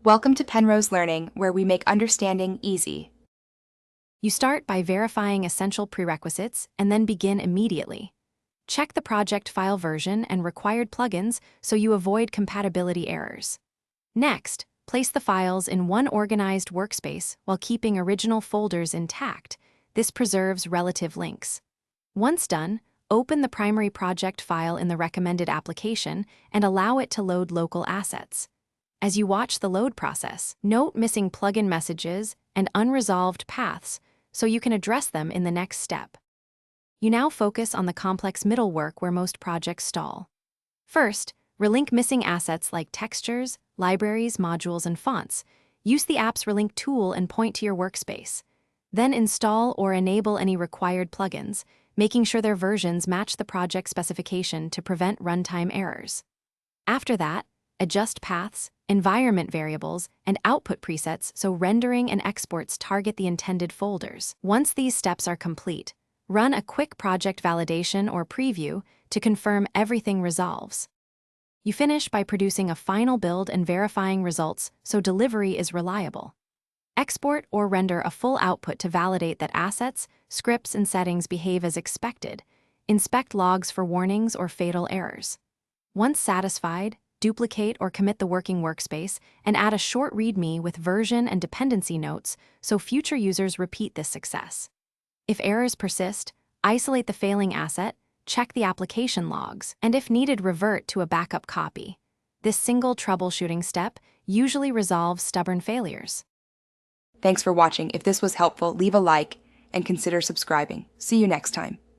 Welcome to Penrose Learning, where we make understanding easy. You start by verifying essential prerequisites and then begin immediately. Check the project file version and required plugins so you avoid compatibility errors. Next, place the files in one organized workspace while keeping original folders intact. This preserves relative links. Once done, open the primary project file in the recommended application and allow it to load local assets. As you watch the load process, note missing plugin messages and unresolved paths so you can address them in the next step. You now focus on the complex middle work where most projects stall. First, relink missing assets like textures, libraries, modules, and fonts. Use the app's relink tool and point to your workspace. Then install or enable any required plugins, making sure their versions match the project specification to prevent runtime errors. After that, adjust paths, environment variables, and output presets so rendering and exports target the intended folders. Once these steps are complete, run a quick project validation or preview to confirm everything resolves. You finish by producing a final build and verifying results so delivery is reliable. Export or render a full output to validate that assets, scripts, and settings behave as expected. Inspect logs for warnings or fatal errors. Once satisfied, duplicate or commit the working workspace and add a short README with version and dependency notes so future users repeat this success. If errors persist, isolate the failing asset, check the application logs, and if needed, revert to a backup copy. This single troubleshooting step usually resolves stubborn failures. Thanks for watching. If this was helpful, leave a like and consider subscribing. See you next time.